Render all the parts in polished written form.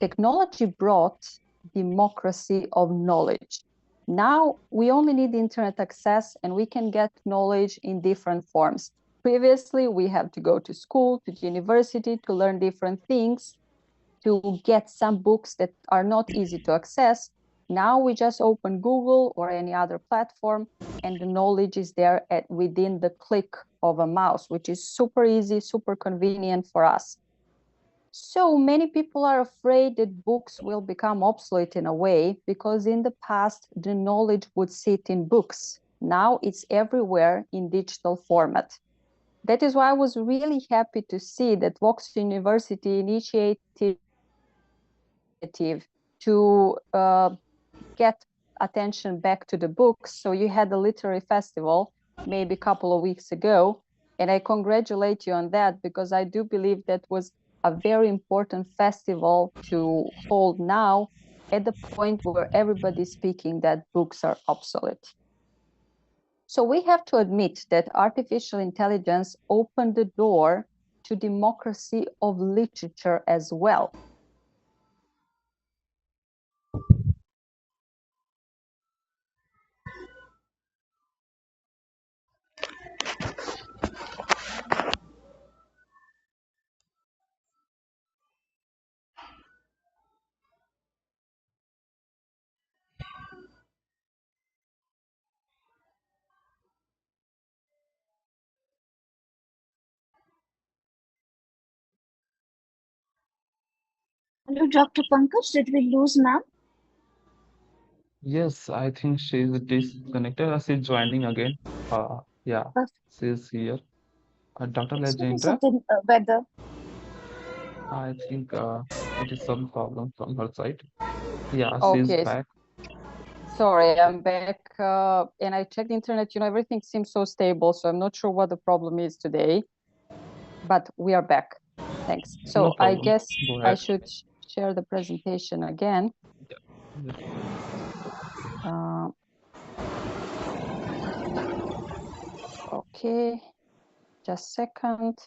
Technology brought democracy of knowledge. Now we only need internet access and we can get knowledge in different forms. Previously, we had to go to school, to the university to learn different things, to get some books that are not easy to access. Now we just open Google or any other platform and the knowledge is there within the click of a mouse, which is super easy, super convenient for us. So many people are afraid that books will become obsolete in a way, because in the past, the knowledge would sit in books. Now it's everywhere in digital format. That is why I was really happy to see that Woxsen University initiated to get attention back to the books. So you had a literary festival maybe a couple of weeks ago, and I congratulate you on that, because I do believe that was a very important festival to hold now at the point where everybody's speaking that books are obsolete. So we have to admit that artificial intelligence opened the door to democracy of literature as well. Hello, Dr. Pankaj, did we lose ma'am? Yes, I think she's disconnected. She's joining again. Yeah, Uh, she's here. Dr. it's maybe Legendra, something weather. I think it is some problem from her side. Yeah, she's Okay, back. sorry, I'm back and I checked the internet, everything seems so stable, so I'm not sure what the problem is today, but we are back. Thanks. No So I problem. guess Go I ahead. should share the presentation again. Yeah. Yes. Uh, okay, just a second.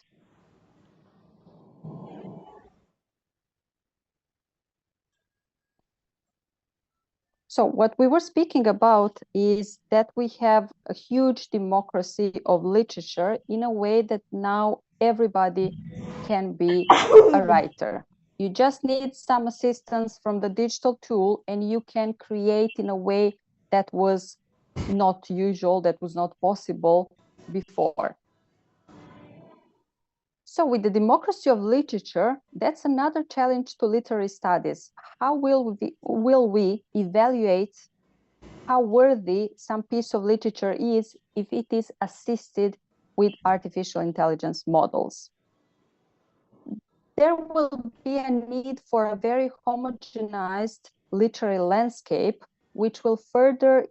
So what we were speaking about is that we have a huge democracy of literature in a way that now everybody can be a writer. You just need some assistance from the digital tool and you can create in a way that was not usual, that was not possible before. So with the democracy of literature, that's another challenge to literary studies. How will we evaluate how worthy some piece of literature is if it is assisted with artificial intelligence models? There will be a need for a very homogenized literary landscape, which will further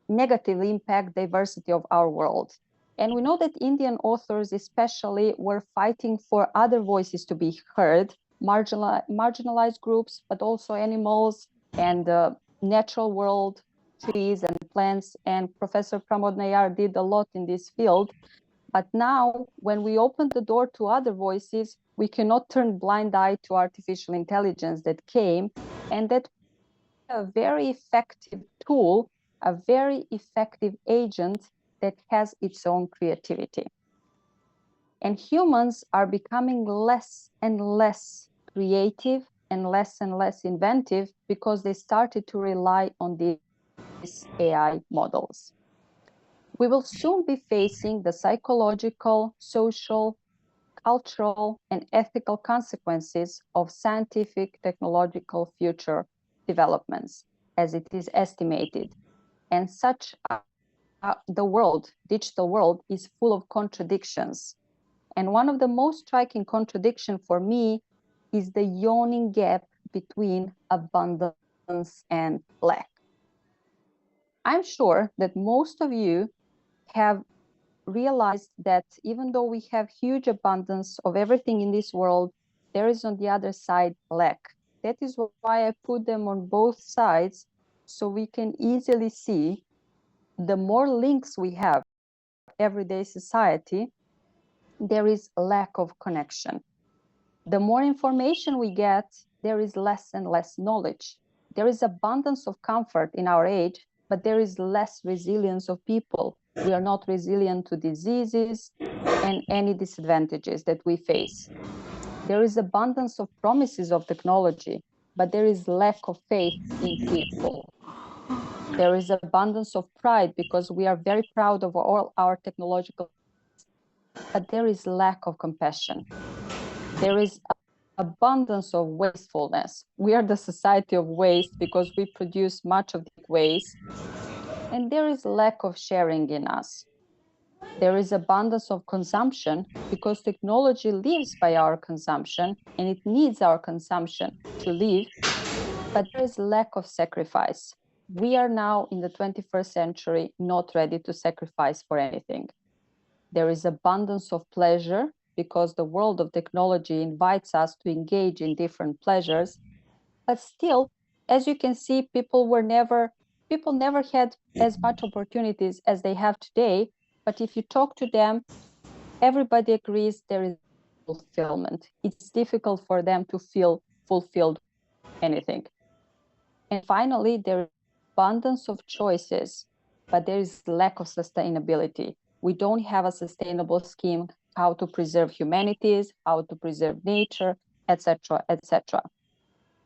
negatively impact diversity of our world. And we know that Indian authors especially were fighting for other voices to be heard, marginalized groups, but also animals and the natural world, trees and plants. And Professor Pramod Nayar did a lot in this field. But now, when we open the door to other voices, we cannot turn blind eye to artificial intelligence that came, and that a very effective tool, a very effective agent that has its own creativity. And humans are becoming less and less creative and less inventive because they started to rely on these AI models. We will soon be facing the psychological, social, cultural, and ethical consequences of scientific technological future developments, as it is estimated. And the digital world, is full of contradictions. And one of the most striking contradiction for me is the yawning gap between abundance and lack. I'm sure that most of you have realized that even though we have huge abundance of everything in this world, there is on the other side lack. That is why I put them on both sides, so we can easily see the more links we have everyday society, there is a lack of connection. The more information we get, there is less and less knowledge. There is abundance of comfort in our age, but there is less resilience of people. We are not resilient to diseases and any disadvantages that we face. There is abundance of promises of technology, but there is lack of faith in people. There is abundance of pride because we are very proud of all our technological, but there is lack of compassion. There is abundance of wastefulness. We are the society of waste because we produce much of the waste, and there is lack of sharing in us. There is abundance of consumption because technology lives by our consumption and it needs our consumption to live, but there is lack of sacrifice. We are now in the 21st century not ready to sacrifice for anything. There is abundance of pleasure because the world of technology invites us to engage in different pleasures, but still, as you can see, people never had as much opportunities as they have today. But if you talk to them, everybody agrees there is fulfillment. It's difficult for them to feel fulfilled anything. And finally, there is abundance of choices, but there is lack of sustainability. We don't have a sustainable scheme how to preserve humanities, how to preserve nature, etc., etc.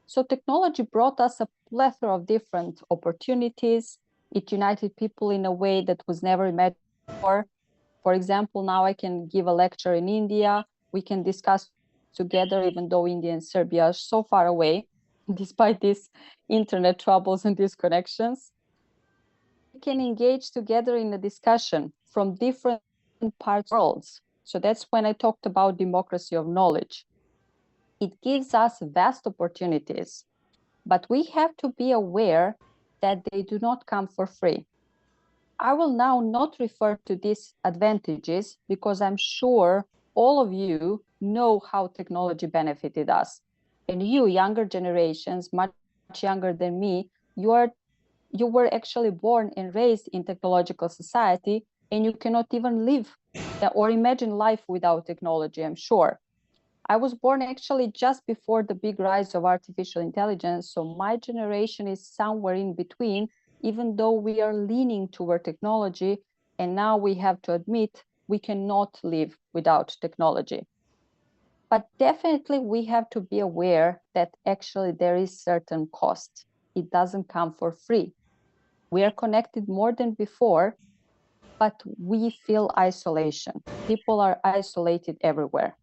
So technology brought us a plethora of different opportunities. It united people in a way that was never imagined before. For example, now I can give a lecture in India. We can discuss together, even though India and Serbia are so far away, despite these internet troubles and disconnections. We can engage together in a discussion from different parts of the world. So that's when I talked about democracy of knowledge. It gives us vast opportunities, but we have to be aware that they do not come for free. I will now not refer to these advantages because I'm sure all of you know how technology benefited us. And you, younger generations, much younger than me, you were actually born and raised in technological society, and you cannot even live or imagine life without technology, I'm sure. I was born actually just before the big rise of artificial intelligence, so my generation is somewhere in between, even though we are leaning toward technology, and now we have to admit we cannot live without technology. But definitely we have to be aware that actually there is certain cost. It doesn't come for free. We are connected more than before, but we feel isolation. People are isolated everywhere.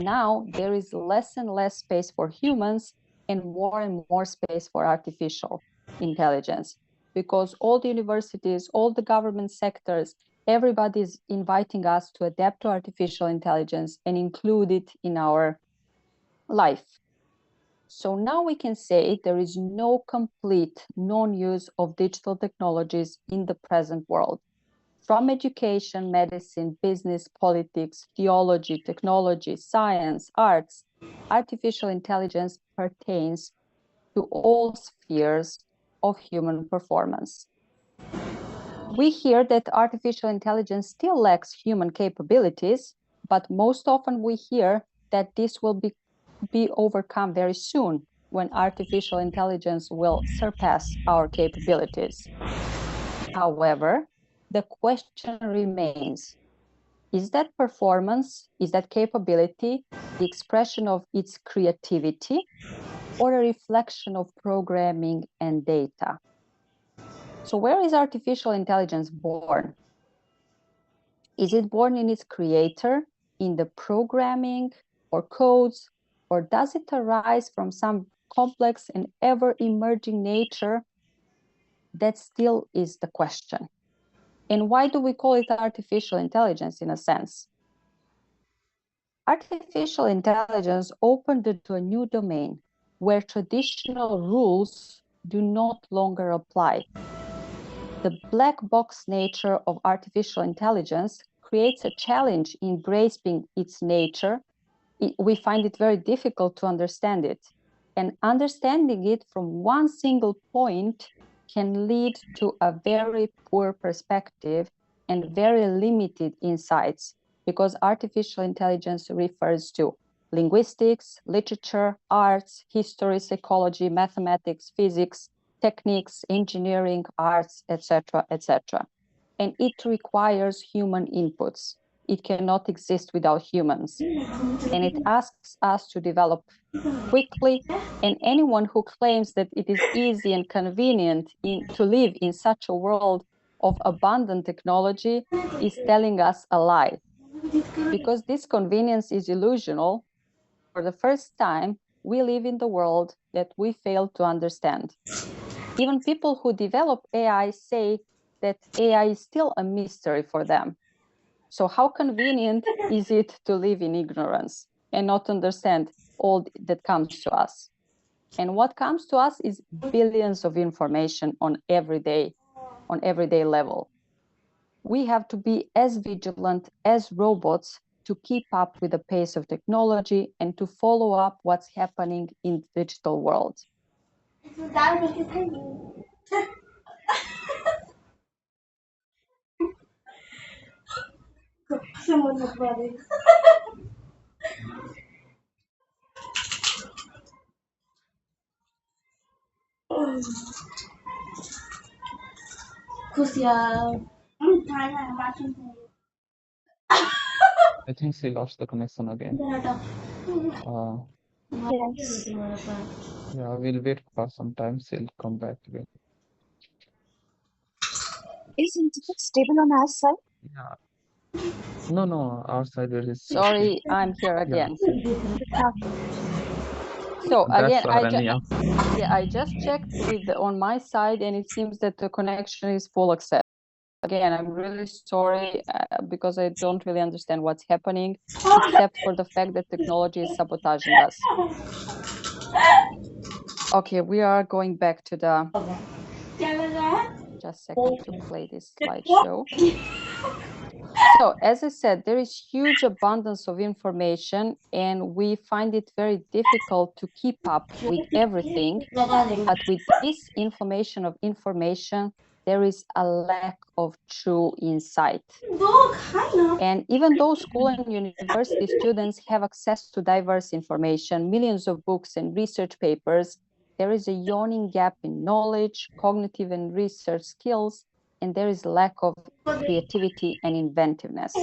Now there is less and less space for humans and more space for artificial intelligence, because all the universities, all the government sectors, everybody is inviting us to adapt to artificial intelligence and include it in our life. So now we can say there is no complete non-use of digital technologies in the present world. From education, medicine, business, politics, theology, technology, science, arts, artificial intelligence pertains to all spheres of human performance. We hear that artificial intelligence still lacks human capabilities, but most often we hear that this will be overcome very soon when artificial intelligence will surpass our capabilities. However, the question remains, is that performance, is that capability the expression of its creativity or a reflection of programming and data? So where is artificial intelligence born? Is it born in its creator, in the programming or codes, or does it arise from some complex and ever-emerging nature? That still is the question. And why do we call it artificial intelligence in a sense? Artificial intelligence opened into a new domain where traditional rules do not longer apply. The black box nature of artificial intelligence creates a challenge in grasping its nature. We find it very difficult to understand it. And understanding it from one single point can lead to a very poor perspective and very limited insights, because artificial intelligence refers to linguistics, literature, arts, history, psychology, mathematics, physics, techniques, engineering, arts, etc., etc. And it requires human inputs. It cannot exist without humans. And it asks us to develop quickly. And anyone who claims that it is easy and convenient to live in such a world of abundant technology is telling us a lie. Because this convenience is illusional, for the first time, we live in the world that we fail to understand. Even people who develop AI say that AI is still a mystery for them. So how convenient is it to live in ignorance and not understand all that comes to us? And what comes to us is billions of information on everyday level. We have to be as vigilant as robots to keep up with the pace of technology and to follow up what's happening in the digital world. I think she lost the connection again. Yes. Yeah, we'll wait for some time. She'll come back again. Is internet stable on our side? Yeah. No, our side is Sorry, I'm here again. Yeah, So that's again, Aranya. I just checked on my side, and it seems that the connection is full access. Again, I'm really sorry because I don't really understand what's happening, except for the fact that technology is sabotaging us. Okay, we are going back to the. Just a second to play this slideshow. So, as I said, there is huge abundance of information, and we find it very difficult to keep up with everything. But with this information, there is a lack of true insight. And even though school and university students have access to diverse information, millions of books and research papers, there is a yawning gap in knowledge, cognitive and research skills, and there is lack of creativity and inventiveness.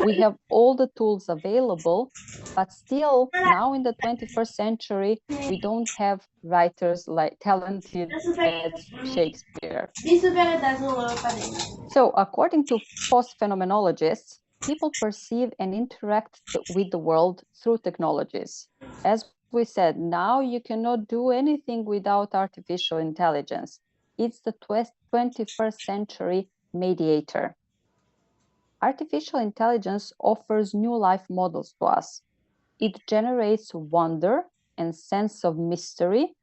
We have all the tools available, but still now in the 21st century, we don't have writers like talented as Shakespeare. So according to post-phenomenologists, people perceive and interact with the world through technologies. As we said, now you cannot do anything without artificial intelligence. It's the 21st century mediator. Artificial intelligence offers new life models to us. It generates wonder and sense of mystery,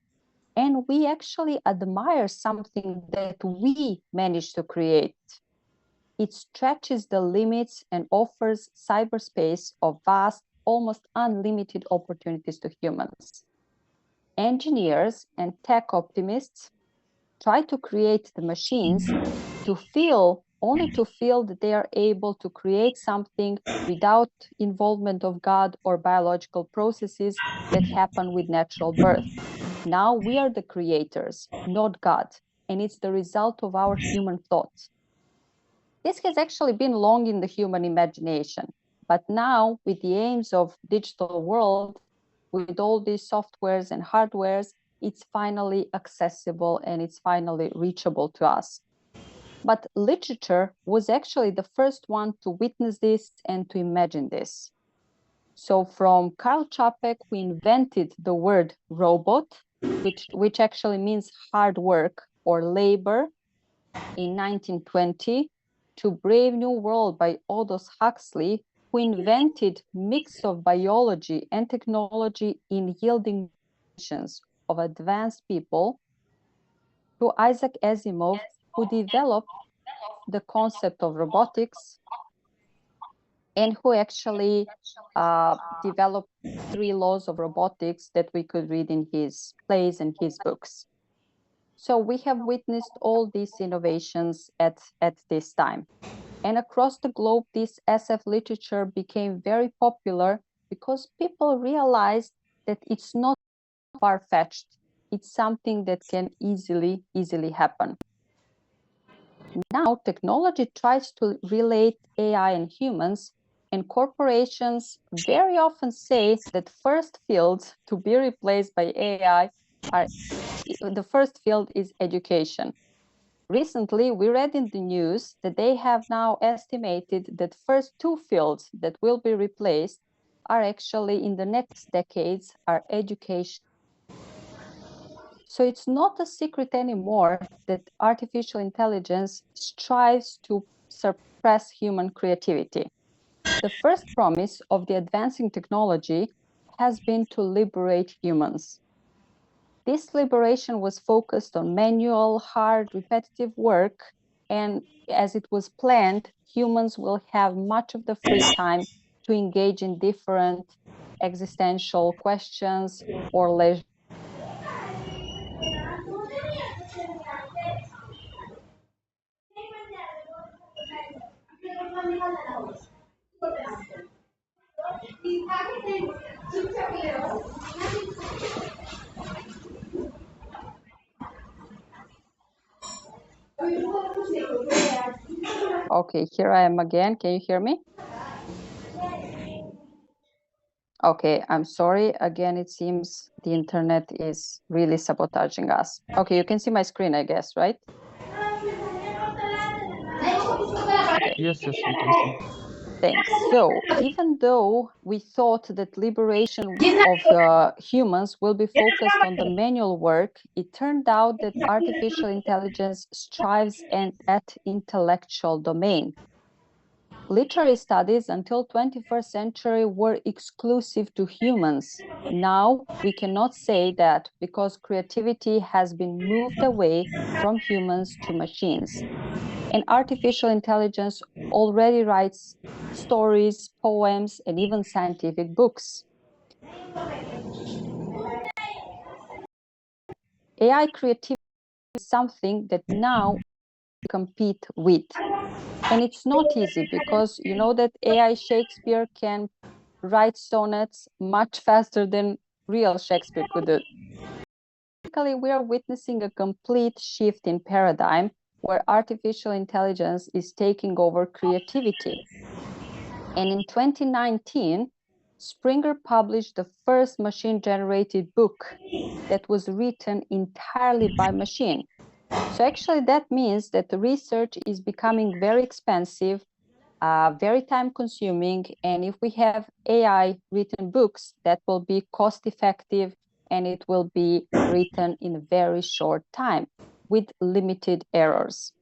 and we actually admire something that we managed to create. It stretches the limits and offers cyberspace of vast, almost unlimited opportunities to humans. Engineers and tech optimists try to create the machines only to feel that they are able to create something without involvement of God or biological processes that happen with natural birth. Now we are the creators, not God, and it's the result of our human thoughts. This has actually been long in the human imagination, but now with the aims of digital world, with all these softwares and hardwares, it's finally accessible and it's finally reachable to us. But literature was actually the first one to witness this and to imagine this. So from Karl Čapek, we invented the word robot, which actually means hard work or labor, in 1920, to Brave New World by Aldous Huxley, who invented mix of biology and technology in yielding visions of advanced people, to Isaac Asimov, who developed the concept of robotics and who actually developed 3 laws of robotics that we could read in his plays and his books. So we have witnessed all these innovations at this time. And across the globe, this SF literature became very popular because people realize that it's not far-fetched. It's something that can easily happen. Now, technology tries to relate AI and humans, and corporations very often say that first fields to be replaced by AI are, the first field is education. Recently, we read in the news that they have now estimated that first two fields that will be replaced are actually in the next decades are education. So it's not a secret anymore that artificial intelligence strives to suppress human creativity. The first promise of the advancing technology has been to liberate humans. This liberation was focused on manual, hard, repetitive work, and as it was planned, humans will have much of the free time to engage in different existential questions or leisure. Okay, here I am again. Can you hear me? Okay, I'm sorry. Again, it seems the internet is really sabotaging us. Okay, you can see my screen, I guess, right? Okay. Yes, we can see. Thanks. So even though we thought that liberation of humans will be focused on the manual work, it turned out that artificial intelligence strives at intellectual domain. Literary studies until 21st century were exclusive to humans. Now we cannot say that because creativity has been moved away from humans to machines. And artificial intelligence already writes stories, poems, and even scientific books. AI creativity is something that now we compete with. And it's not easy because you know that AI Shakespeare can write sonnets much faster than real Shakespeare could do. Basically, we are witnessing a complete shift in paradigm where artificial intelligence is taking over creativity. And in 2019, Springer published the first machine-generated book that was written entirely by machine. So actually that means that the research is becoming very expensive, very time-consuming, and if we have AI written books, that will be cost-effective and it will be written in a very short time with limited errors.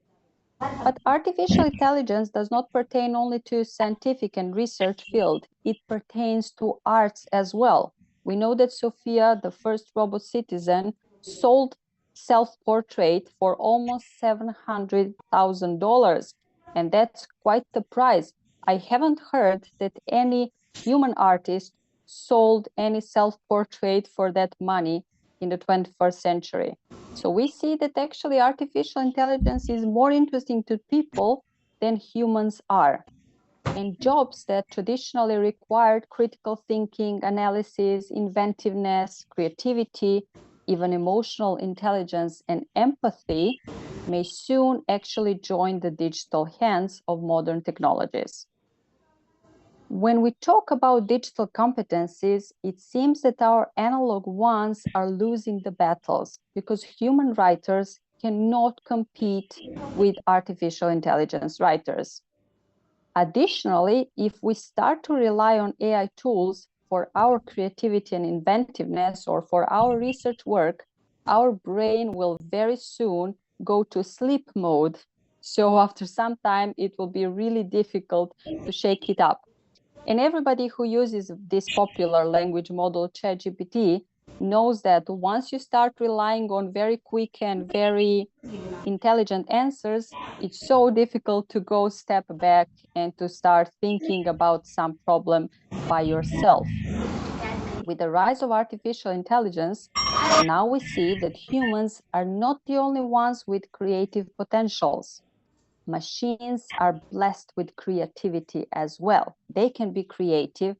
But artificial intelligence does not pertain only to scientific and research field. It pertains to arts as well. We know that Sophia, the first robot citizen, sold self-portrait for almost $700,000. And that's quite the price. I haven't heard that any human artist sold any self-portrait for that money in the 21st century. So we see that actually artificial intelligence is more interesting to people than humans are. And jobs that traditionally required critical thinking, analysis, inventiveness, creativity, even emotional intelligence and empathy may soon actually join the digital hands of modern technologies. When we talk about digital competencies, it seems that our analog ones are losing the battles because human writers cannot compete with artificial intelligence writers. Additionally, if we start to rely on AI tools for our creativity and inventiveness or for our research work, our brain will very soon go to sleep mode. So after some time, it will be really difficult to shake it up. And everybody who uses this popular language model, ChatGPT, knows that once you start relying on very quick and very intelligent answers, it's so difficult to go step back and to start thinking about some problem by yourself. With the rise of artificial intelligence, now we see that humans are not the only ones with creative potentials. Machines are blessed with creativity as well. They can be creative,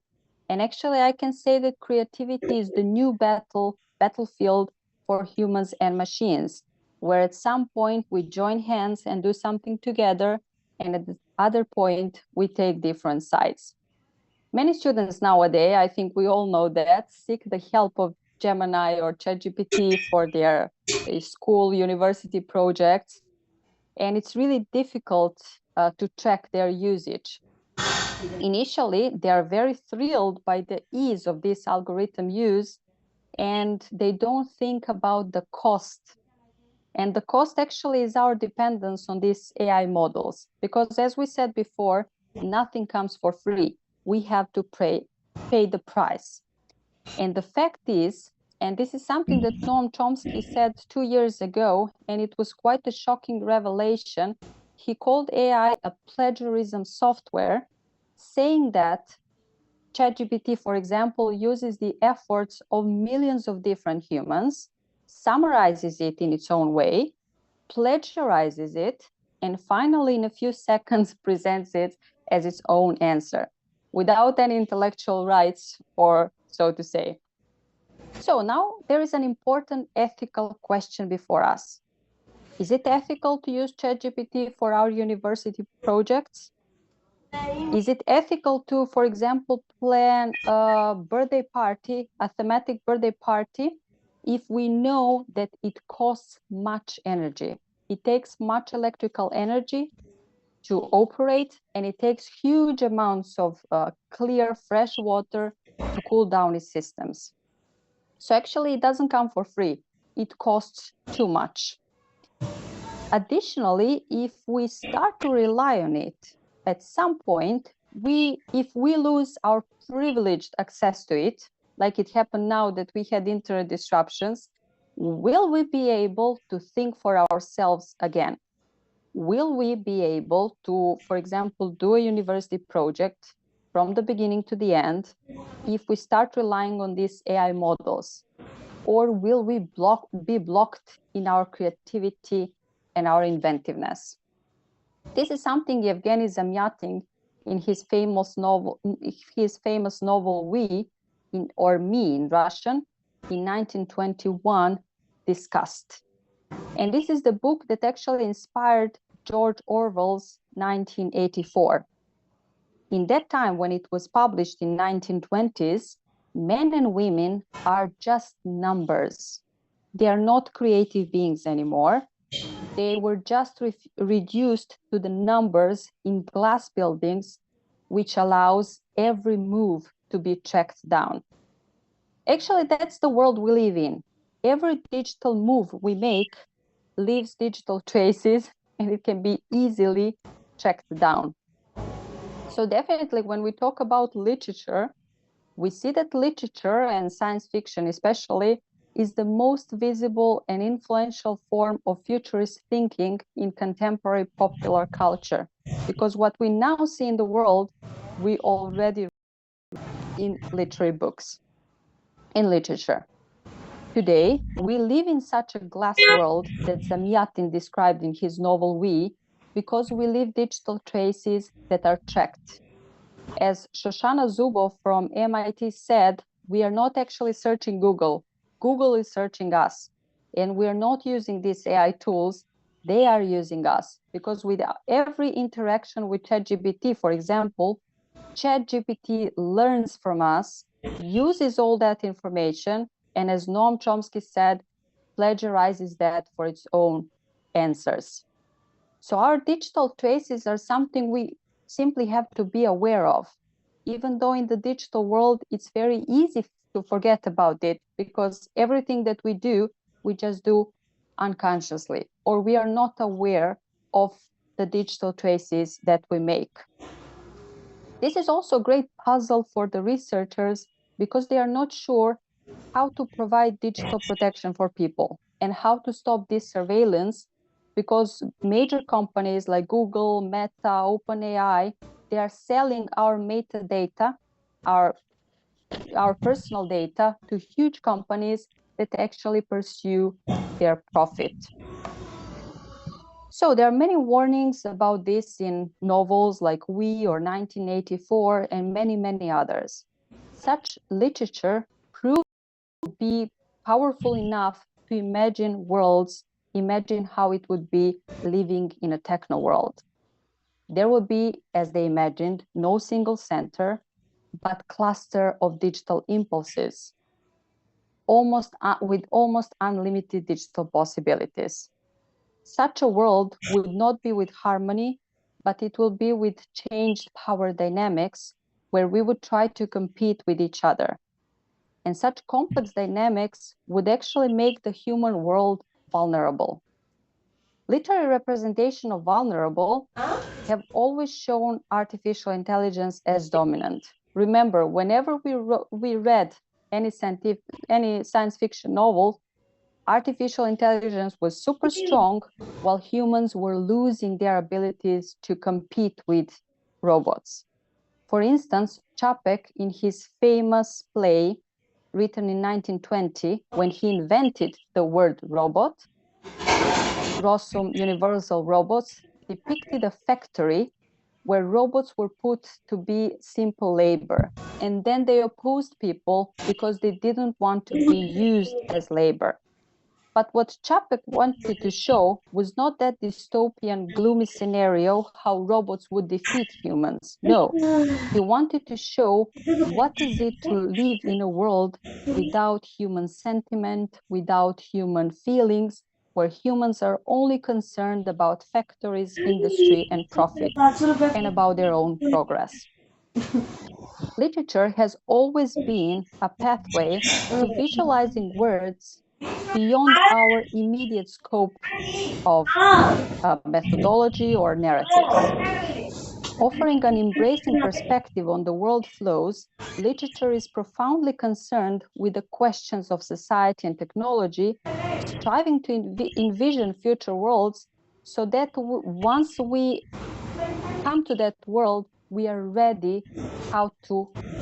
And actually, I can say that creativity is the new battlefield for humans and machines, where at some point we join hands and do something together, and at the other point, we take different sides. Many students nowadays, I think we all know that, seek the help of Gemini or ChatGPT for their school, university projects, and it's really difficult to track their usage. Initially, they are very thrilled by the ease of this algorithm use, and they don't think about the cost. And the cost actually is our dependence on these AI models, because as we said before, nothing comes for free. We have to pay the price. And the fact is, and this is something that Noam Chomsky said 2 years ago, and it was quite a shocking revelation. He called AI a plagiarism software, saying that ChatGPT, for example, uses the efforts of millions of different humans, summarizes it in its own way, plagiarizes it, and finally, in a few seconds, presents it as its own answer, without any intellectual rights, or so to say. So now there is an important ethical question before us. Is it ethical to use ChatGPT for our university projects? Is it ethical to, for example, plan a birthday party, a thematic birthday party, if we know that it costs much energy? It takes much electrical energy to operate, and it takes huge amounts of clear, fresh water to cool down its systems. So actually, it doesn't come for free. It costs too much. Additionally, if we start to rely on it, at some point, if we lose our privileged access to it, like it happened now that we had internet disruptions, will we be able to think for ourselves again? Will we be able to, for example, do a university project from the beginning to the end if we start relying on these AI models? Or will we be blocked in our creativity and our inventiveness? This is something Yevgeny Zamyatin, in his famous novel We, or Me in Russian, in 1921, discussed. And this is the book that actually inspired George Orwell's 1984. In that time, when it was published in 1920s, men and women are just numbers. They are not creative beings anymore. They were just reduced to the numbers in glass buildings, which allows every move to be tracked down. Actually, that's the world we live in. Every digital move we make leaves digital traces, and it can be easily tracked down. So definitely, when we talk about literature, we see that literature, and science fiction especially, is the most visible and influential form of futurist thinking in contemporary popular culture. Because what we now see in the world, we already read in literary books, in literature. Today, we live in such a glass world that Zamyatin described in his novel We, because we leave digital traces that are tracked. As Shoshana Zuboff from MIT said, we are not actually searching Google. Google is searching us. And we are not using these AI tools. They are using us. Because with every interaction with ChatGPT, for example, ChatGPT learns from us, uses all that information, and as Noam Chomsky said, plagiarizes that for its own answers. So our digital traces are something we simply have to be aware of, even though in the digital world, it's very easy to forget about it, because everything that we do, we just do unconsciously, or we are not aware of the digital traces that we make. This is also a great puzzle for the researchers, because they are not sure how to provide digital protection for people and how to stop this surveillance, because major companies like Google, Meta, OpenAI, they are selling our metadata, our personal data, to huge companies that actually pursue their profit. So there are many warnings about this in novels like We or 1984 and many, many others. such literature proved to be powerful enough to imagine worlds, imagine how it would be living in a techno world. There would be, as they imagined, no single center, but cluster of digital impulses, with almost unlimited digital possibilities. Such a world would not be with harmony, but it will be with changed power dynamics, where we would try to compete with each other. And such complex dynamics would actually make the human world vulnerable. Literary representation of vulnerable have always shown artificial intelligence as dominant. Remember, whenever we read any science fiction novel, artificial intelligence was super strong, while humans were losing their abilities to compete with robots. For instance, Čapek, in his famous play written in 1920, when he invented the word robot, Rossum Universal Robots, depicted a factory where robots were put to be simple labor. And then they opposed people because they didn't want to be used as labor. But what Čapek wanted to show was not that dystopian, gloomy scenario how robots would defeat humans. No, he wanted to show what is it to live in a world without human sentiment, without human feelings, where humans are only concerned about factories, industry, and profit, and about their own progress. Literature has always been a pathway to visualizing words beyond our immediate scope of methodology or narratives. Offering an embracing perspective on the world flows, literature is profoundly concerned with the questions of society and technology, striving to envision future worlds so that once we come to that world, we are ready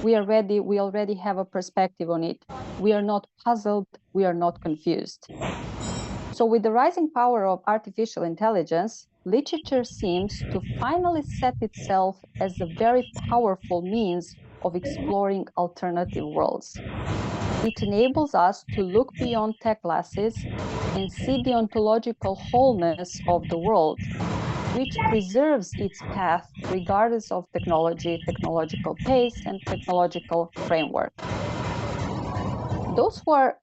we already have a perspective on it. We are not puzzled, we are not confused. So with the rising power of artificial intelligence, literature seems to finally set itself as a very powerful means of exploring alternative worlds. It enables us to look beyond tech glasses and see the ontological wholeness of the world, which preserves its path regardless of technology, technological pace, and technological framework. Those who are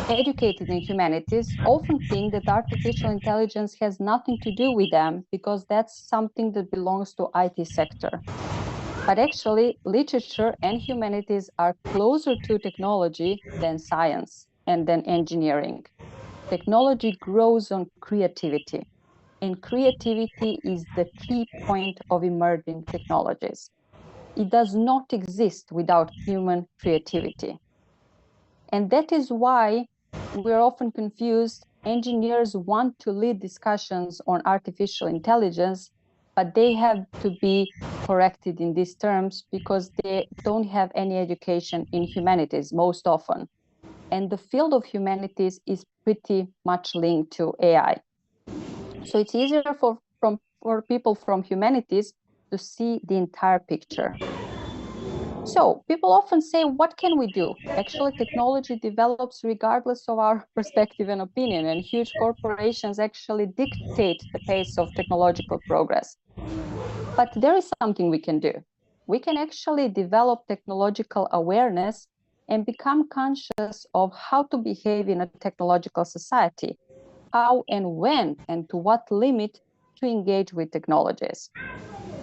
educated in humanities often think that artificial intelligence has nothing to do with them because that's something that belongs to IT sector. But actually, literature and humanities are closer to technology than science and than engineering. Technology grows on creativity, and creativity is the key point of emerging technologies. It does not exist without human creativity. And that is why we're often confused. Engineers want to lead discussions on artificial intelligence, but they have to be corrected in these terms because they don't have any education in humanities most often. And the field of humanities is pretty much linked to AI. So it's easier for people from humanities to see the entire picture. So people often say, what can we do? Actually, technology develops regardless of our perspective and opinion, and huge corporations actually dictate the pace of technological progress. But there is something we can do. We can actually develop technological awareness and become conscious of how to behave in a technological society, how and when and to what limit to engage with technologies.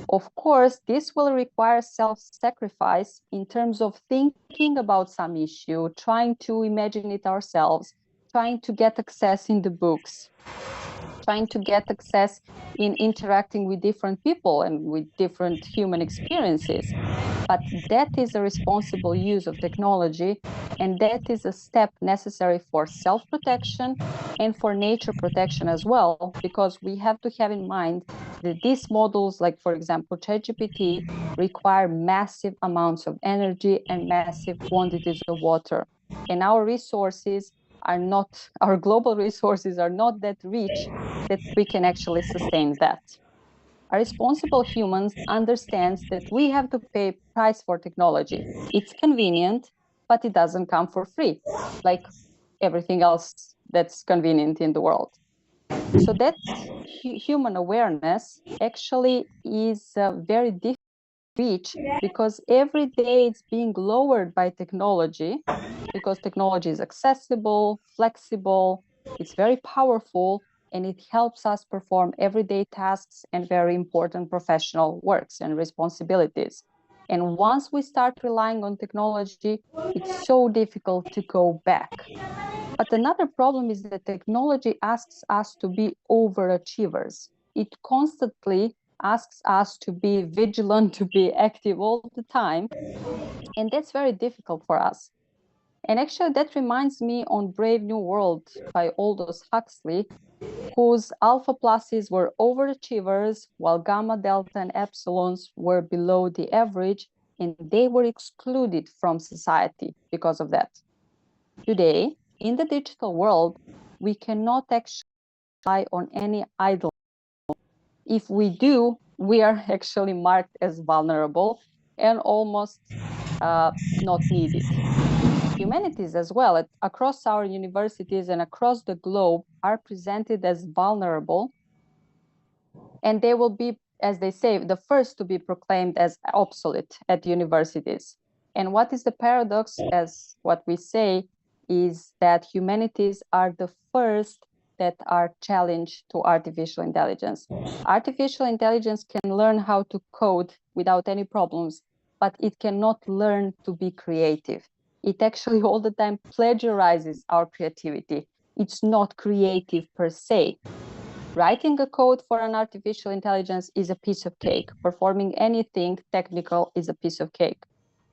Of course, this will require self-sacrifice in terms of thinking about some issue, trying to imagine it ourselves, trying to get access in the books, trying to get access in interacting with different people and with different human experiences. But that is a responsible use of technology, and that is a step necessary for self-protection and for nature protection as well, because we have to have in mind that these models, like for example, ChatGPT, require massive amounts of energy and massive quantities of water. And our resources are not, our global resources are not that rich that we can actually sustain that. A responsible human understands that we have to pay a price for technology. It's convenient, but it doesn't come for free, like everything else that's convenient in the world. So that human awareness actually is very difficult to reach, because every day it's being lowered by technology, because technology is accessible, flexible, it's very powerful, and it helps us perform everyday tasks and very important professional works and responsibilities. And once we start relying on technology, it's so difficult to go back. But another problem is that technology asks us to be overachievers. It constantly asks us to be vigilant, to be active all the time. And that's very difficult for us. And actually, that reminds me on Brave New World by Aldous Huxley, whose alpha pluses were overachievers, while gamma, delta, and epsilons were below the average, and they were excluded from society because of that. Today, in the digital world, we cannot actually rely on any idle. If we do, we are actually marked as vulnerable and almost not needed. Humanities as well, across our universities and across the globe, are presented as vulnerable, and they will be, as they say, the first to be proclaimed as obsolete at universities. And what is the paradox, as what we say, is that humanities are the first that are challenged to artificial intelligence. Artificial intelligence can learn how to code without any problems, but it cannot learn to be creative. It actually all the time plagiarizes our creativity. It's not creative per se. Writing a code for an artificial intelligence is a piece of cake. Performing anything technical is a piece of cake.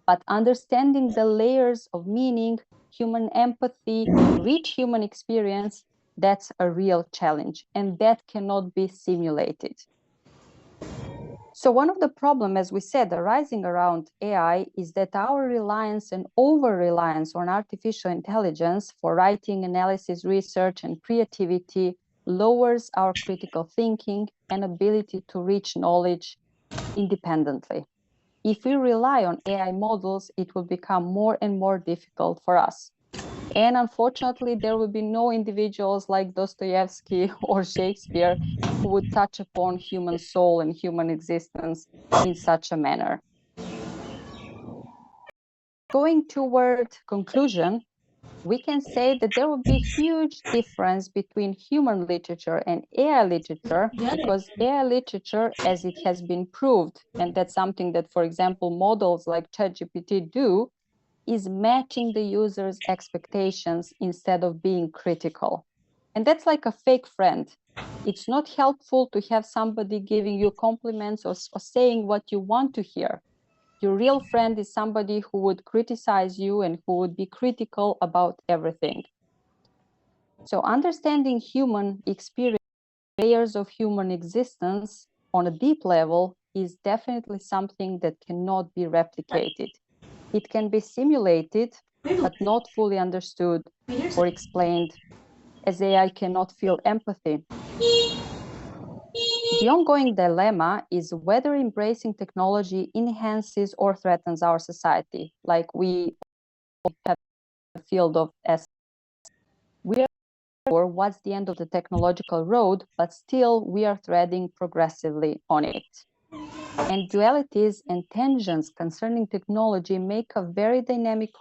But understanding the layers of meaning, human empathy, rich human experience, that's a real challenge, and that cannot be simulated. So one of the problems, as we said, arising around AI is that our reliance and over-reliance on artificial intelligence for writing, analysis, research, and creativity lowers our critical thinking and ability to reach knowledge independently. If we rely on AI models, it will become more and more difficult for us. And unfortunately, there will be no individuals like Dostoevsky or Shakespeare who would touch upon human soul and human existence in such a manner. Going toward conclusion, we can say that there will be huge difference between human literature and AI literature, because AI literature, as it has been proved, and that's something that, for example, models like ChatGPT do, is matching the user's expectations instead of being critical. And that's like a fake friend. It's not helpful to have somebody giving you compliments or saying what you want to hear. Your real friend is somebody who would criticize you and who would be critical about everything. So understanding human experience, layers of human existence on a deep level is definitely something that cannot be replicated. It can be simulated, but not fully understood or explained, as AI cannot feel empathy. The ongoing dilemma is whether embracing technology enhances or threatens our society, like we have the field of S. We are sure what's the end of the technological road, but still we are treading progressively on it. And dualities and tensions concerning technology make a very dynamic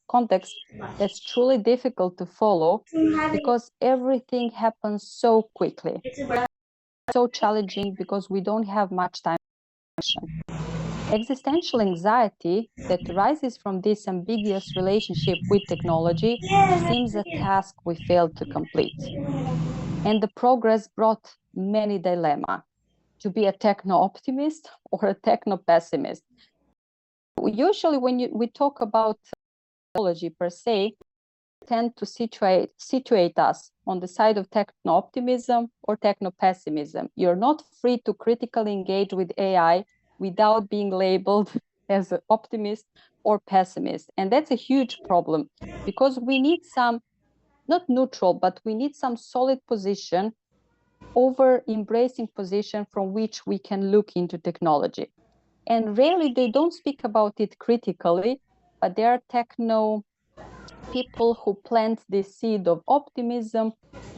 context that's truly difficult to follow, because everything happens so quickly. It's so challenging because we don't have much time. Existential anxiety that arises from this ambiguous relationship with technology seems a task we failed to complete. And the progress brought many dilemmas. To be a techno-optimist or a techno-pessimist. Usually when we talk about technology per se, tend to situate us on the side of techno-optimism or techno-pessimism. You're not free to critically engage with AI without being labeled as an optimist or pessimist. And that's a huge problem, because we need some, not neutral, but we need some solid position over embracing position from which we can look into technology. And rarely they don't speak about it critically, but there are techno people who plant the seed of optimism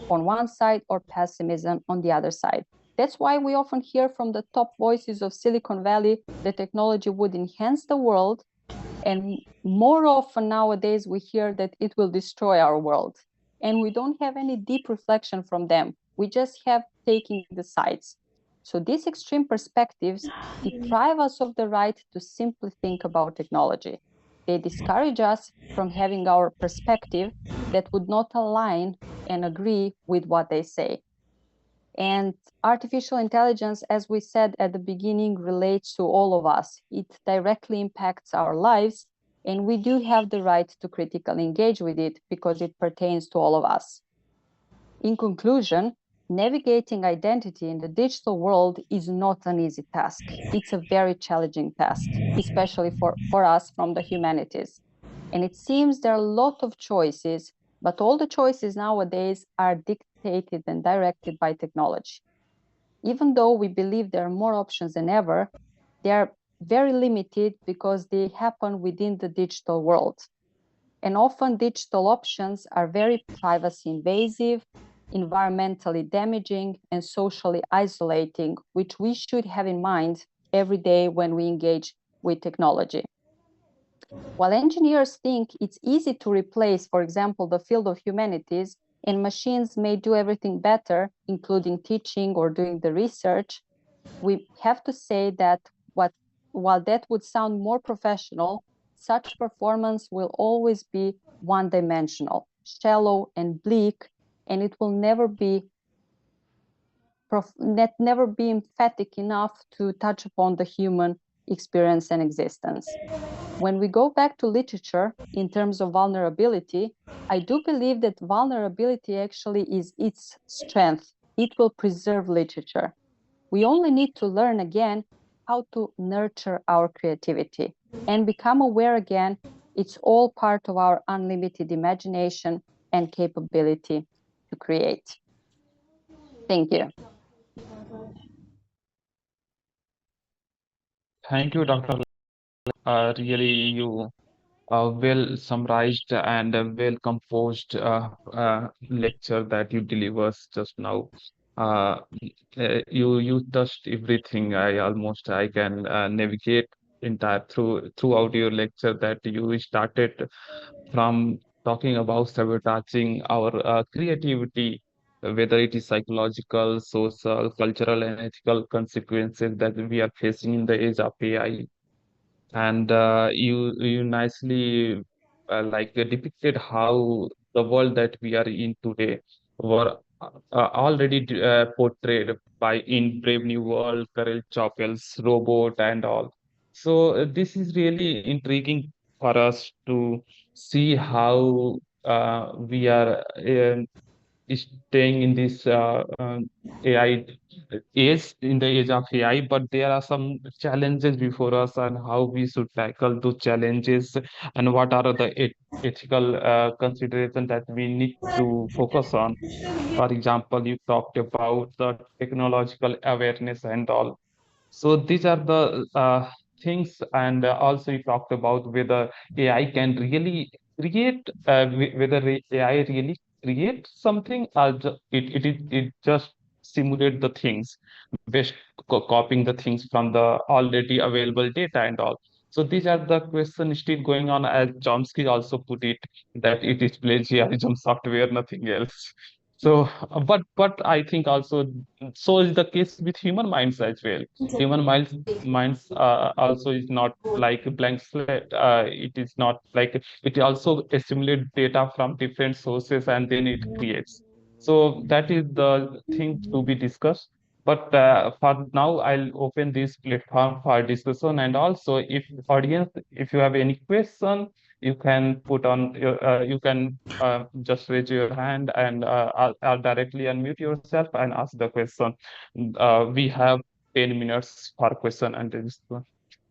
on one side or pessimism on the other side. That's why we often hear from the top voices of Silicon Valley that technology would enhance the world. And more often nowadays, we hear that it will destroy our world. And we don't have any deep reflection from them. We just have taking the sides. So these extreme perspectives deprive us of the right to simply think about technology. They discourage us from having our perspective that would not align and agree with what they say. And artificial intelligence, as we said at the beginning, relates to all of us. It directly impacts our lives, and we do have the right to critically engage with it because it pertains to all of us. In conclusion, navigating identity in the digital world is not an easy task. It's a very challenging task, especially for us from the humanities. And it seems there are a lot of choices, but all the choices nowadays are dictated and directed by technology. Even though we believe there are more options than ever, they are very limited because they happen within the digital world. And often digital options are very privacy invasive, environmentally damaging, and socially isolating, which we should have in mind every day when we engage with technology. While engineers think it's easy to replace, for example, the field of humanities, and machines may do everything better, including teaching or doing the research, we have to say that while that would sound more professional, such performance will always be one-dimensional, shallow and bleak, and it will never be emphatic enough to touch upon the human experience and existence. When we go back to literature in terms of vulnerability, I do believe that vulnerability actually is its strength. It will preserve literature. We only need to learn again how to nurture our creativity and become aware again it's all part of our unlimited imagination and capability to create. Thank you. Thank you, Dr. Really, you well summarized and well composed lecture that you delivered just now. Uh, you touched everything. I can navigate entire throughout your lecture that you started from talking about sabotaging our creativity, whether it is psychological, social, cultural, and ethical consequences that we are facing in the age of AI. And you nicely depicted how the world that we are in today were already portrayed by in Brave New World, Courage Chapel's Robot and all. So this is really intriguing for us to see how we are staying in this AI age, in the age of AI, but there are some challenges before us and how we should tackle those challenges and what are the ethical considerations that we need to focus on. For example, you talked about the technological awareness and all. So these are the things, and also you talked about whether AI can really create, AI really create something, or it just simulate the things, based copying the things from the already available data and all. So these are the questions still going on, as Chomsky also put it, that it is plagiarism software, nothing else. So, but I think also so is the case with human minds as well. Human minds also is not like a blank slate. It is not like it also assimilate data from different sources and then it creates. So that is the thing to be discussed. But for now, I'll open this platform for discussion. And also, if audience, if you have any question, you can put on your, you can just raise your hand and I'll directly unmute yourself and ask the question. We have 10 minutes for question and answer.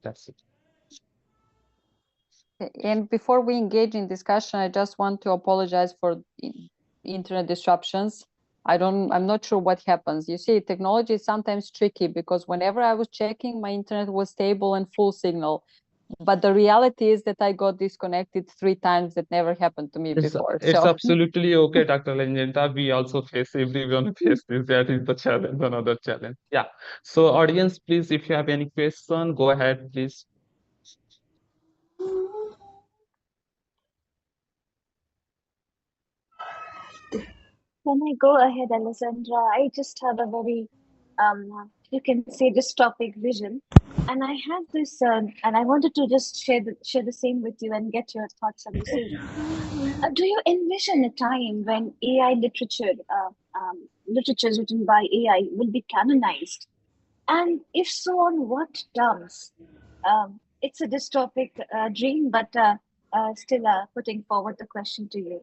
That's it. And before we engage in discussion, I just want to apologize for internet disruptions. I'm not sure what happens. You see, technology is sometimes tricky because whenever I was checking, my internet was stable and full signal. But the reality is that I got disconnected 3 times. That never happened to me before. It's So absolutely okay, Dr. Lanjenta. We also face, everyone face this. That is the challenge, another challenge. Yeah. So audience, please, if you have any question, go ahead, please. Can I go ahead, Alessandra? I just have a very, you can say, dystopic vision, and I have this, and I wanted to just share the same with you and get your thoughts on the same. Do you envision a time when AI literature, literatures written by AI, will be canonized? And if so, on what terms? It's a dystopic dream, but still putting forward the question to you.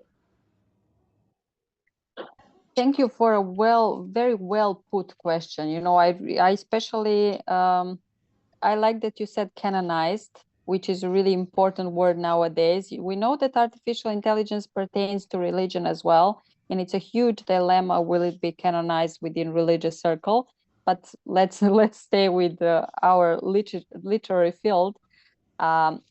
thank you for a very well put question. You know, I especially I like that you said canonized, which is a really important word nowadays. We know that artificial intelligence pertains to religion as well, and it's a huge dilemma. Will it be canonized within religious circle? But let's stay with our literary field. Um,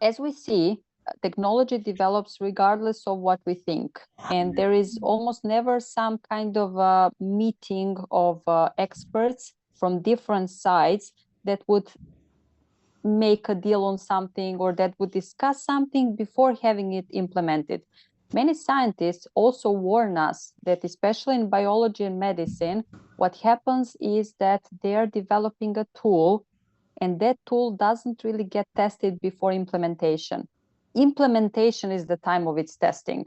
as we see, technology develops regardless of what we think. And there is almost never some kind of a meeting of experts from different sides that would make a deal on something or that would discuss something before having it implemented. Many scientists also warn us that, especially in biology and medicine, what happens is that they are developing a tool, and that tool doesn't really get tested before implementation. Implementation is the time of its testing.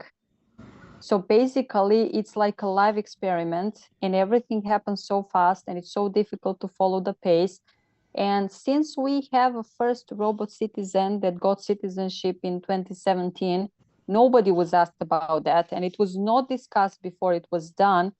So basically, it's like a live experiment, and everything happens so fast, and it's so difficult to follow the pace. And since we have a first robot citizen that got citizenship in 2017, nobody was asked about that, and it was not discussed before it was done.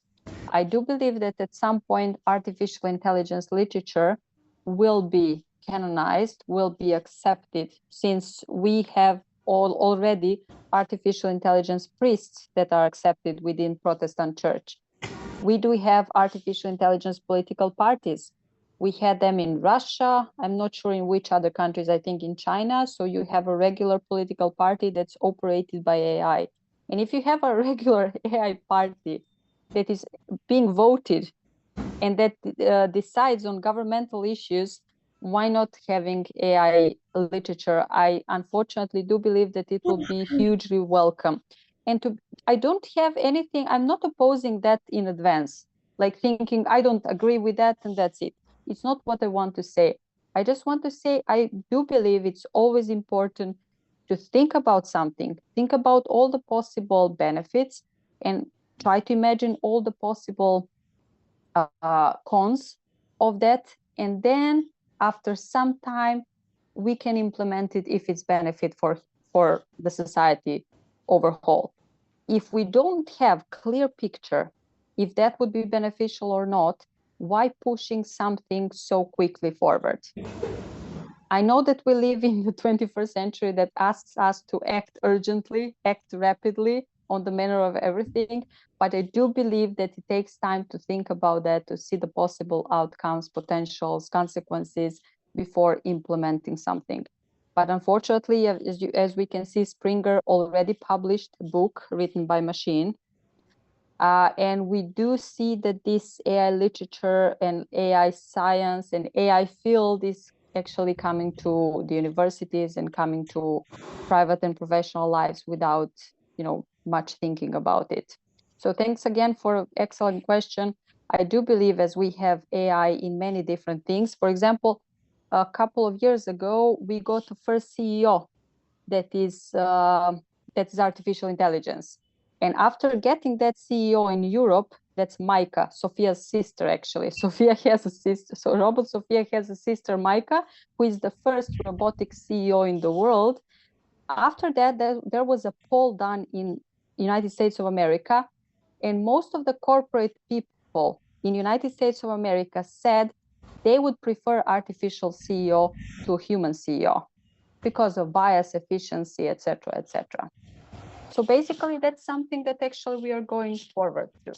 I do believe that at some point, artificial intelligence literature will be canonized, will be accepted, since we have already artificial intelligence priests that are accepted within Protestant Church. We do have artificial intelligence political parties. We had them in Russia. I'm not sure in which other countries, I think in China. So you have a regular political party that's operated by AI. And if you have a regular AI party that is being voted and that decides on governmental issues, why not having AI literature? I unfortunately do believe that it will be hugely welcome. And I don't have anything, I'm not opposing that in advance, like thinking I don't agree with that and that's it. It's not what I want to say. I just want to say I do believe it's always important to think about something, think about all the possible benefits, and try to imagine all the possible cons of that, and then after some time we can implement it if it's benefit for the society overall. If we don't have clear picture if that would be beneficial or not, why pushing something so quickly forward? I know that we live in the 21st century that asks us to act urgently, act rapidly on the manner of everything, but I do believe that it takes time to think about that, to see the possible outcomes, potentials, consequences before implementing something. But unfortunately, as we can see, Springer already published a book written by machine. And we do see that this AI literature and AI science and AI field is actually coming to the universities and coming to private and professional lives without, much thinking about it. So thanks again for an excellent question. I do believe as we have AI in many different things. For example, a couple of years ago, we got the first CEO that is artificial intelligence. And after getting that CEO in Europe, that's Maika, Sophia's sister, actually. Sophia has a sister. So Robot Sophia has a sister, Maika, who is the first robotic CEO in the world. After that, there was a poll done in United States of America, and most of the corporate people in United States of America said they would prefer artificial CEO to human CEO because of bias, efficiency, etc., etc. So basically, that's something that actually we are going forward to.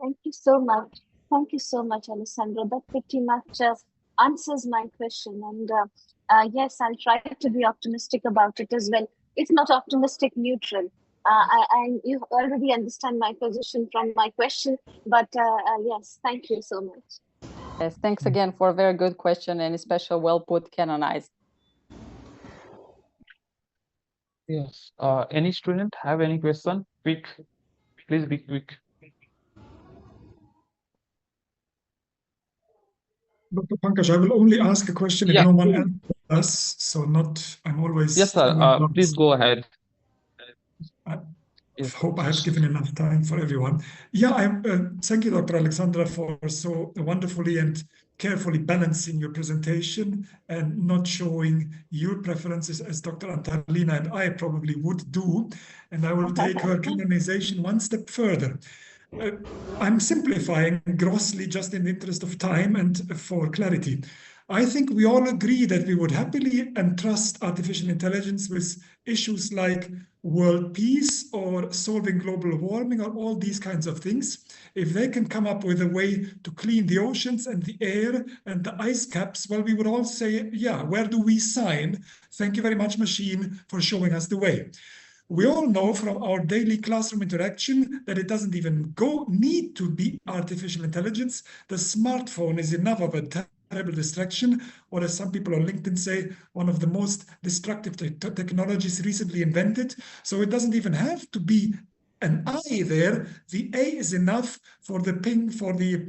Thank you so much. Thank you so much, Aleksandra. That pretty much answers my question. And yes, I'll try to be optimistic about it as well. It's not optimistic neutral. You already understand my position from my question, but yes, thank you so much. Yes, thanks again for a very good question and especially well put, canonized. Yes. Any student have any question? Quick, please be quick. Dr. Pankaj, I will only ask a question if Yeah. no one else does. So I'm always Yes, sir. going Please last. go ahead. I Yes. hope I have given enough time for everyone. Yeah, thank you, Dr. Aleksandra, for so wonderfully and carefully balancing your presentation and not showing your preferences as Dr. Antalina and I probably would do. And I will take her canonization one step further. I'm simplifying grossly just in the interest of time and for clarity. I think we all agree that we would happily entrust artificial intelligence with issues like world peace or solving global warming or all these kinds of things. If they can come up with a way to clean the oceans and the air and the ice caps, well, we would all say, yeah, where do we sign? Thank you very much, machine, for showing us the way. We all know from our daily classroom interaction that it doesn't even need to be artificial intelligence. The smartphone is enough of a terrible distraction, or as some people on LinkedIn say, one of the most destructive technologies recently invented. So it doesn't even have to be an I there. The A is enough for the ping, for the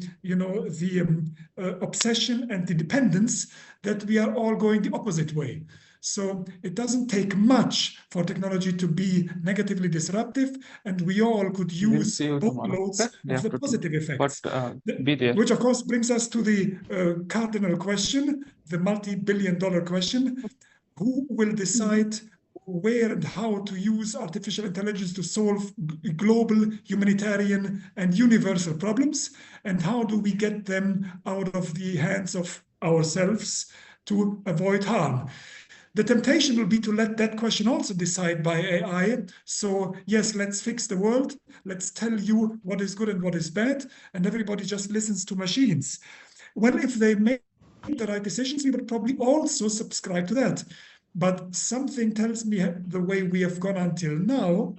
obsession and the dependence that we are all going the opposite way. So it doesn't take much for technology to be negatively disruptive, and we all could We'll use see you both tomorrow. loads Okay? Day of the after positive tomorrow. effects. But be there. Which, of course, brings us to the cardinal question, the multi-billion-dollar question. Who will decide where and how to use artificial intelligence to solve global, humanitarian, and universal problems? And how do we get them out of the hands of ourselves to avoid harm? The temptation will be to let that question also decide by AI. So yes, let's fix the world. Let's tell you what is good and what is bad. And everybody just listens to machines. Well, if they make the right decisions, we would probably also subscribe to that. But something tells me the way we have gone until now,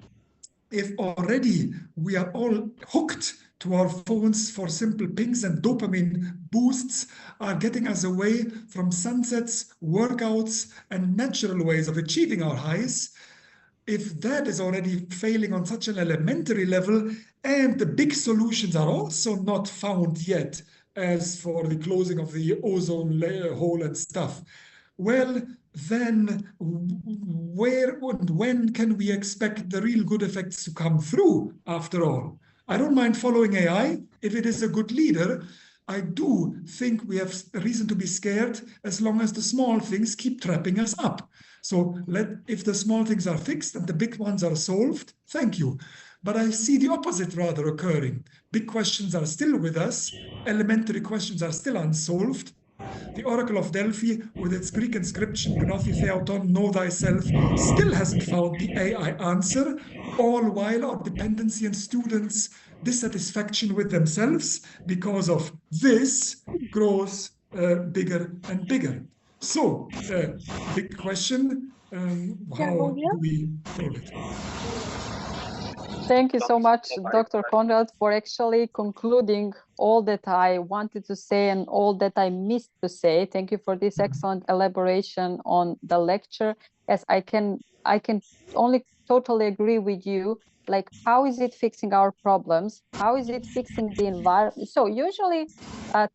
if already we are all hooked to our phones for simple pings and dopamine boosts are getting us away from sunsets, workouts, and natural ways of achieving our highs, if that is already failing on such an elementary level, and the big solutions are also not found yet, as for the closing of the ozone layer hole and stuff, well, then where and when can we expect the real good effects to come through after all? I don't mind following AI if it is a good leader. I do think we have reason to be scared as long as the small things keep trapping us up. So if the small things are fixed and the big ones are solved, thank you. But I see the opposite rather occurring. Big questions are still with us. Elementary questions are still unsolved. The Oracle of Delphi, with its Greek inscription, Gnothi Theauton, know thyself, still hasn't found the AI answer, all while our dependency on students' dissatisfaction with themselves because of this grows bigger and bigger. So, big question, how do we solve it? Thank you so much, Dr. Conrad, for actually concluding all that I wanted to say and all that I missed to say. Thank you for this excellent elaboration on the lecture. As I can only totally agree with you. Like, how is it fixing our problems? How is it fixing the environment? So usually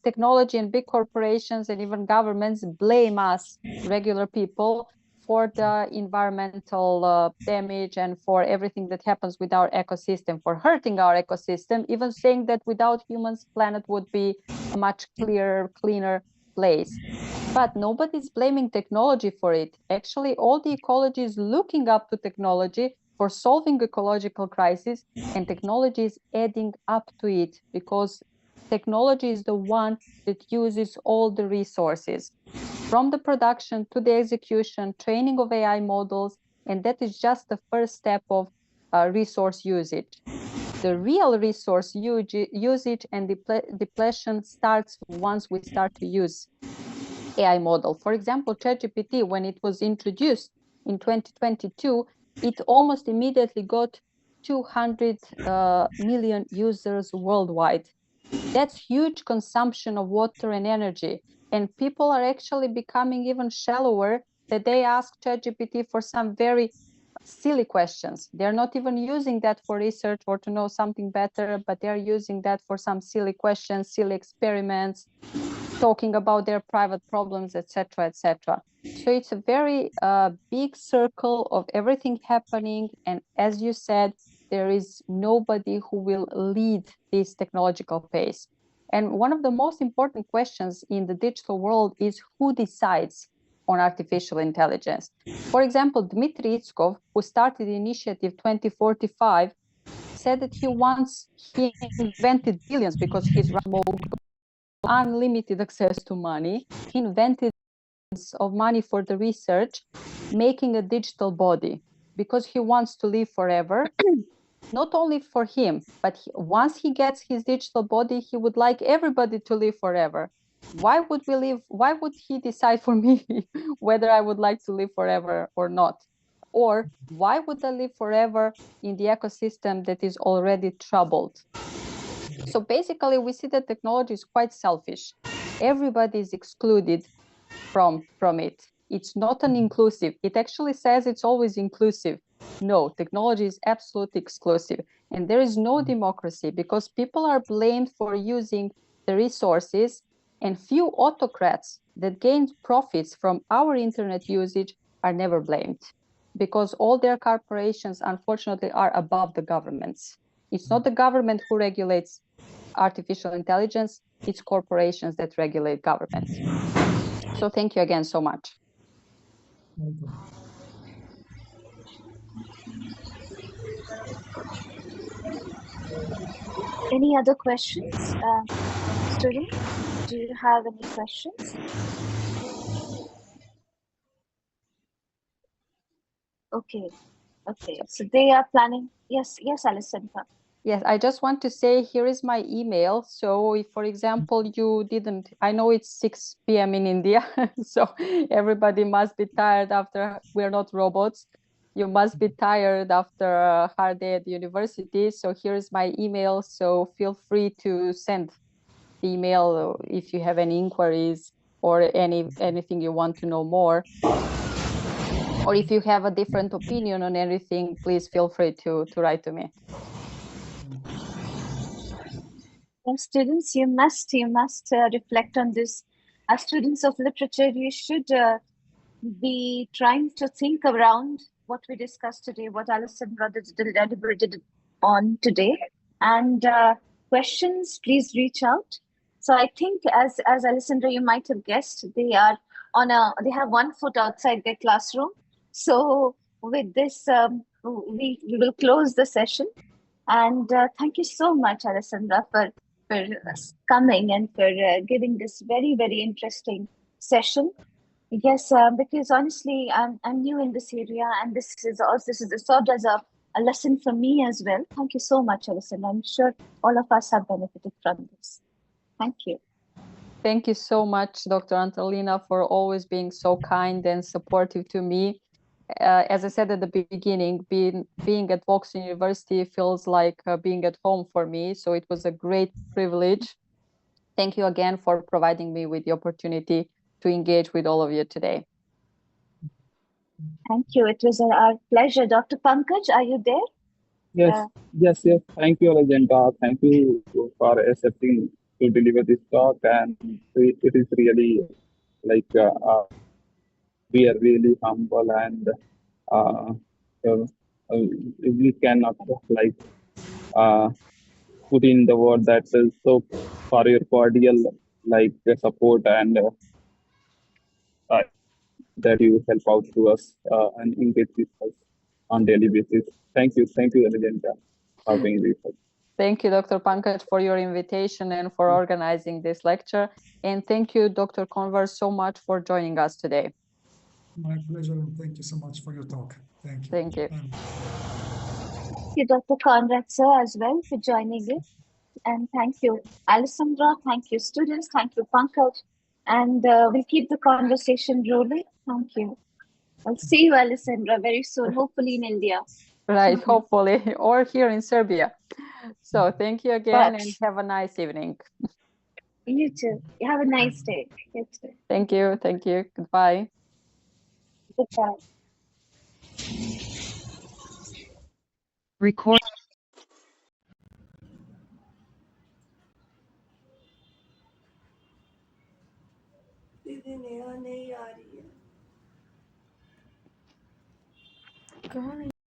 technology and big corporations and even governments blame us, regular people, for the environmental damage and for everything that happens with our ecosystem, for hurting our ecosystem, even saying that without humans, planet would be a much clearer, cleaner place. But nobody's blaming technology for it. Actually, all the ecology is looking up to technology for solving ecological crisis, and technology is adding up to it because technology is the one that uses all the resources, from the production to the execution, training of AI models, and that is just the first step of resource usage. The real resource usage and depletion starts once we start to use AI model. For example, ChatGPT, when it was introduced in 2022, it almost immediately got 200 million users worldwide. That's huge consumption of water and energy. And people are actually becoming even shallower, that they ask ChatGPT for some very silly questions. They're not even using that for research or to know something better, but they're using that for some silly questions, silly experiments, talking about their private problems, etc., etc. So it's a very big circle of everything happening. And as you said, there is nobody who will lead this technological pace. And one of the most important questions in the digital world is who decides on artificial intelligence. For example, Dmitry Itskov, who started the initiative 2045, said that he invented billions because he's unlimited access to money. He invented of money for the research, making a digital body, because he wants to live forever. Not only for him, but once he gets his digital body, he would like everybody to live forever. Why would we live? Why would he decide for me whether I would like to live forever or not? Or why would I live forever in the ecosystem that is already troubled? So basically, we see that technology is quite selfish. Everybody is excluded from it. It's not an inclusive. It actually says it's always inclusive. No, technology is absolutely exclusive. And there is no democracy because people are blamed for using the resources, and few autocrats that gain profits from our internet usage are never blamed because all their corporations, unfortunately, are above the governments. It's not the government who regulates artificial intelligence, it's corporations that regulate government. So thank you again so much. Any other questions? Students, do you have any questions? Okay. So they are planning. Yes, Aleksandra. Yes, I just want to say, here is my email. So if, for example, you didn't, I know it's 6 p.m. in India, so everybody must be tired after, we're not robots. You must be tired after a hard day at the university. So here's my email. So feel free to send the email if you have any inquiries or anything you want to know more. Or if you have a different opinion on anything, please feel free to write to me. Well, students, you must reflect on this. As students of literature, you should be trying to think around what we discussed today, what Aleksandra deliberated on today, and questions. Please reach out. So I think, as Aleksandra, you might have guessed, they have one foot outside their classroom. So with this, we will close the session. And thank you so much, Aleksandra, for coming and for giving this very, very interesting session. Yes, because honestly, I'm new in this area, and this is served as a lesson for me as well. Thank you so much, Aleksandra. I'm sure all of us have benefited from this. Thank you. Thank you so much, Dr. Antolina, for always being so kind and supportive to me. As I said at the beginning, being at Woxsen University feels like being at home for me. So it was a great privilege. Thank you again for providing me with the opportunity to engage with all of you today. Thank you. It was our pleasure. Dr. Pankaj, are you there? Yes. Thank you, Aleksandra. Thank you for accepting to deliver this talk. And it is really like we are really humble, and uh, we cannot like put in the word that is so for your cordial like support and that you help out to us and engage with us on daily basis. Thank you, Aleksandra, for being with us. Thank you, Dr. Pankaj, for your invitation and for organizing this lecture. And thank you, Dr. Converse, so much for joining us today. My pleasure, and thank you so much for your talk. Thank you. Thank you. Thank you, Dr. Conrad, sir, as well for joining in. And thank you, Aleksandra. Thank you, students. Thank you, Pankaj. And we'll keep the conversation rolling. Thank you. I'll see you, Aleksandra, very soon, hopefully in India. Right, hopefully, or here in Serbia. So thank you again and have a nice evening. You too. You have a nice day. You too. Thank you. Thank you. Goodbye. Goodbye. Record. दीदी नेहा नहीं आ रही है। कहाँ है?